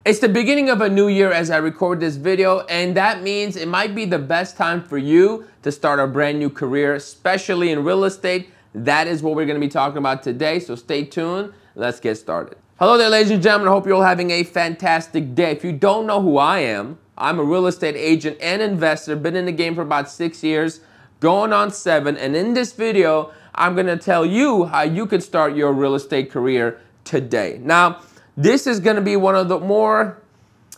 It's the beginning of a new year as I record this video, and that means it might be the best time for you to start a brand new career, especially in real estate. That is what we're going to be talking about today, so stay tuned. Let's get started. Hello there, ladies and gentlemen. I hope you're all having a fantastic day. If you don't know who I am, I'm a real estate agent and investor. Been in the game for about 6 years, going on 7, and in this video, I'm going to tell you how you can start your real estate career today. Now, this is going to be one of the more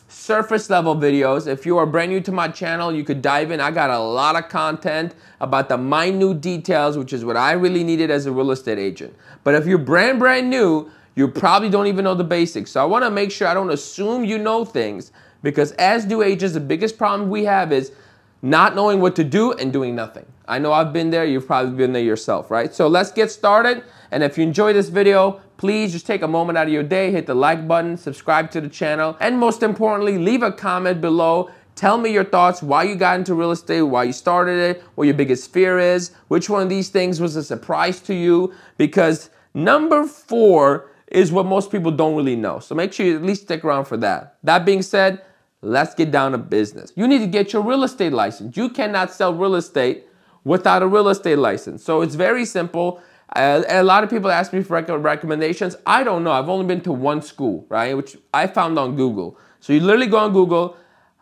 surface level videos. If you are brand new to my channel, you could dive in. I got a lot of content about the minute details, which is what I really needed as a real estate agent. But if you're brand new, you probably don't even know the basics. So I want to make sure I don't assume you know things, because as new agents, the biggest problem we have is not knowing what to do and doing nothing. I know I've been there. You've probably been there yourself, right? So let's get started. And if you enjoy this video, please just take a moment out of your day, hit the like button, subscribe to the channel, and most importantly, leave a comment below. Tell me your thoughts, why you got into real estate, why you started it, what your biggest fear is, which one of these things was a surprise to you, because number 4 is what most people don't really know. So make sure you at least stick around for that. That being said, let's get down to business. You need to get your real estate license. You cannot sell real estate without a real estate license. So it's very simple. A lot of people ask me for recommendations. I don't know. I've only been to one school, right, which I found on Google. So you literally go on Google,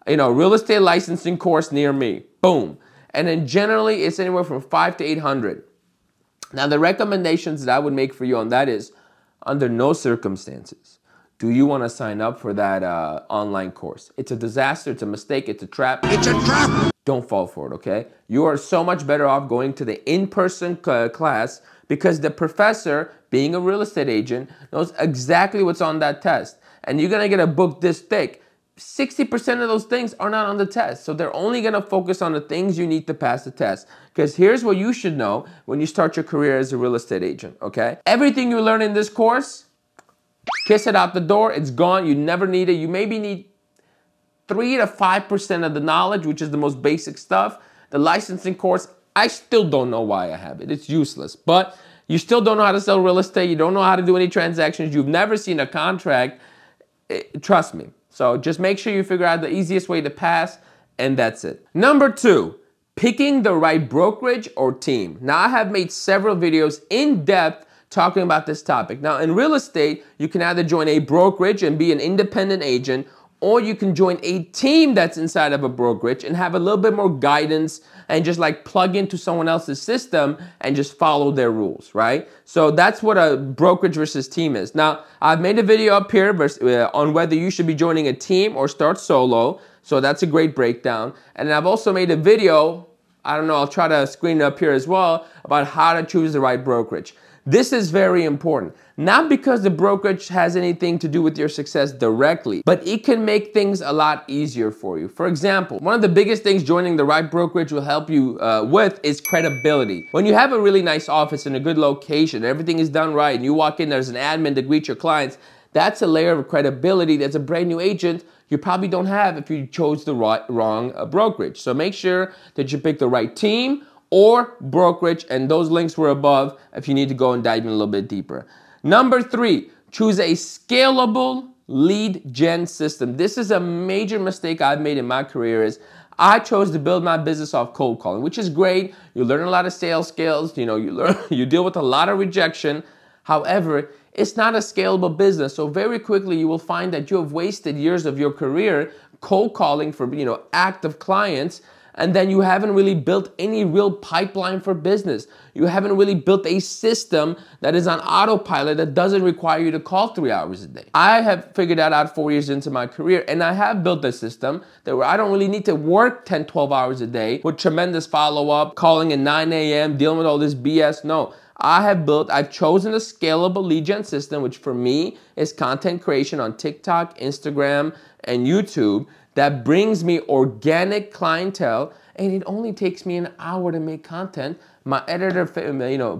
real estate licensing course near me. Boom. And then generally it's anywhere from $500 to $800. Now the recommendations that I would make for you on that is, under no circumstances do you want to sign up for that online course. It's a disaster. It's a mistake. It's a trap. It's a trap. Don't fall for it, okay? You are so much better off going to the in-person class, because the professor, being a real estate agent, knows exactly what's on that test. And you're going to get a book this thick. 60% of those things are not on the test. So they're only going to focus on the things you need to pass the test. Because here's what you should know when you start your career as a real estate agent, okay? Everything you learn in this course, kiss it out the door. It's gone. You never need it. You maybe need 3 to 5% of the knowledge, which is the most basic stuff. The licensing course, I still don't know why I have it. It's useless. But you still don't know how to sell real estate. You don't know how to do any transactions. You've never seen a contract. Trust me. So just make sure you figure out the easiest way to pass, and that's it. Number 2, picking the right brokerage or team. Now, I have made several videos in depth talking about this topic. Now, in real estate, you can either join a brokerage and be an independent agent, or you can join a team that's inside of a brokerage and have a little bit more guidance and just like plug into someone else's system and just follow their rules, right? So that's what a brokerage versus team is. Now, I've made a video up here on whether you should be joining a team or start solo. So that's a great breakdown. And I've also made a video, I don't know, I'll try to screen it up here as well, about how to choose the right brokerage. This is very important, not because the brokerage has anything to do with your success directly, but it can make things a lot easier for you. For example, one of the biggest things joining the right brokerage will help you with is credibility. When you have a really nice office in a good location, everything is done right, and you walk in, there's an admin to greet your clients, that's a layer of credibility that's a brand new agent you probably don't have if you chose the wrong brokerage. So make sure that you pick the right team or brokerage, and those links were above if you need to go and dive in a little bit deeper. Number 3, choose a scalable lead gen system. This is a major mistake I've made in my career. Is I chose to build my business off cold calling, which is great. You learn a lot of sales skills, you deal with a lot of rejection. However, it's not a scalable business. So very quickly you will find that you have wasted years of your career cold calling for, active clients. And then you haven't really built any real pipeline for business. You haven't really built a system that is on autopilot that doesn't require you to call 3 hours a day. I have figured that out 4 years into my career, and I have built a system where I don't really need to work 10, 12 hours a day with tremendous follow-up, calling at 9 a.m., dealing with all this BS. No, I've chosen a scalable lead gen system, which for me is content creation on TikTok, Instagram, and YouTube, that brings me organic clientele, and it only takes me an hour to make content. My editor,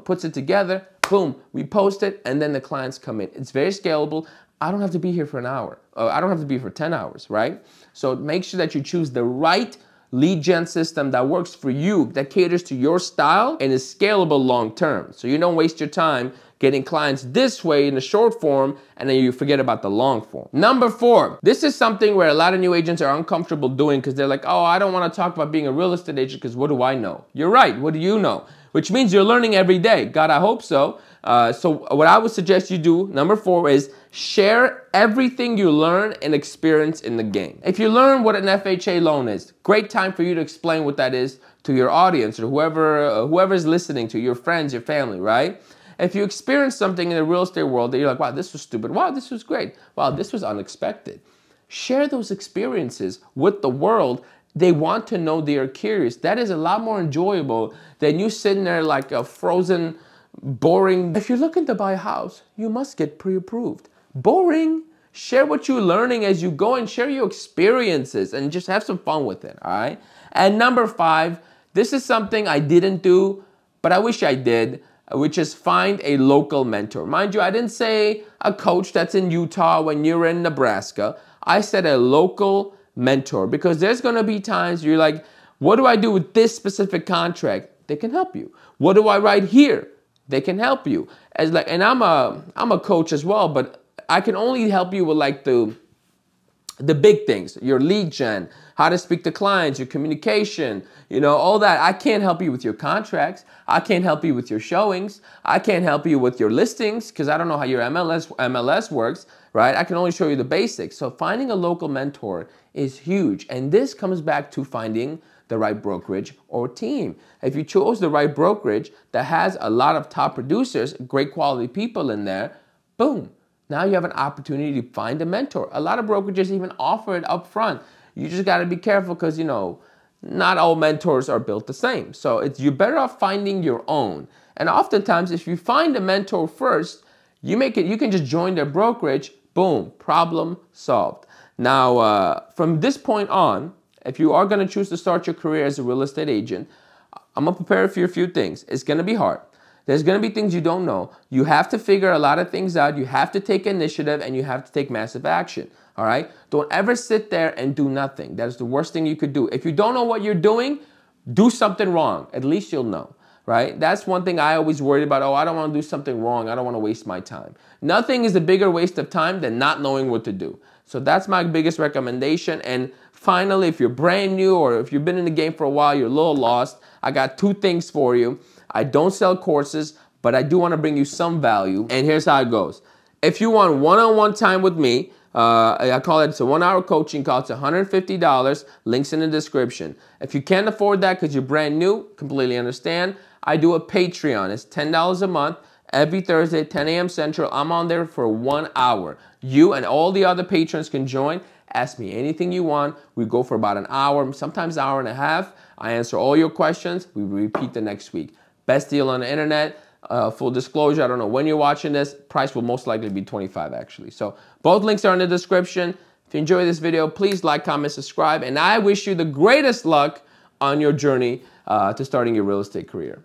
puts it together, boom, we post it, and then the clients come in. It's very scalable. I don't have to be here for an hour. I don't have to be here for 10 hours, right? So make sure that you choose the right lead gen system that works for you, that caters to your style and is scalable long term. So you don't waste your time getting clients this way in the short form, and then you forget about the long form. Number 4, this is something where a lot of new agents are uncomfortable doing because they're like, oh, I don't want to talk about being a real estate agent because what do I know? You're right, what do you know? Which means you're learning every day. God, I hope so. So what I would suggest you do, number 4, is share everything you learn and experience in the game. If you learn what an FHA loan is, great time for you to explain what that is to your audience or whoever's listening to, your friends, your family, right? If you experience something in the real estate world that you're like, wow, this was stupid. Wow, this was great. Wow, this was unexpected. Share those experiences with the world. They want to know, they are curious. That is a lot more enjoyable than you sitting there like a frozen, boring. If you're looking to buy a house, you must get pre-approved. Boring. Share what you're learning as you go and share your experiences and just have some fun with it, all right? And number 5, this is something I didn't do, but I wish I did, which is find a local mentor. Mind you, I didn't say a coach that's in Utah when you're in Nebraska. I said a local mentor, because there's going to be times you're like, what do I do with this specific contract? They can help you. What do I write here? They can help you. And I'm a coach as well, but I can only help you with like the big things, your lead gen, how to speak to clients, your communication, all that. I can't help you with your contracts. I can't help you with your showings. I can't help you with your listings because I don't know how your MLS works, right? I can only show you the basics. So finding a local mentor is huge. And this comes back to finding the right brokerage or team. If you chose the right brokerage that has a lot of top producers, great quality people in there, boom. Now you have an opportunity to find a mentor. A lot of brokerages even offer it up front. You just got to be careful because, not all mentors are built the same. So you're better off finding your own. And oftentimes, if you find a mentor first, you can just join their brokerage, boom, problem solved. Now, from this point on, if you are going to choose to start your career as a real estate agent, I'm going to prepare for you a few things. It's going to be hard. There's going to be things you don't know. You have to figure a lot of things out. You have to take initiative and you have to take massive action. All right? Don't ever sit there and do nothing. That is the worst thing you could do. If you don't know what you're doing, do something wrong. At least you'll know. Right? That's one thing I always worried about. Oh, I don't want to do something wrong. I don't want to waste my time. Nothing is a bigger waste of time than not knowing what to do. So that's my biggest recommendation. And finally, if you're brand new or if you've been in the game for a while, you're a little lost, I got 2 things for you. I don't sell courses, but I do want to bring you some value. And here's how it goes. If you want one-on-one time with me, I call it's a 1-hour coaching call. It's $150. Links in the description. If you can't afford that because you're brand new, completely understand. I do a Patreon. It's $10 a month. Every Thursday, 10 a.m. Central. I'm on there for 1 hour. You and all the other patrons can join. Ask me anything you want. We go for about an hour, sometimes an hour and a half. I answer all your questions. We repeat the next week. Best deal on the internet. Full disclosure, I don't know when you're watching this. Price will most likely be $25 actually. So both links are in the description. If you enjoyed this video, please like, comment, subscribe. And I wish you the greatest luck on your journey to starting your real estate career.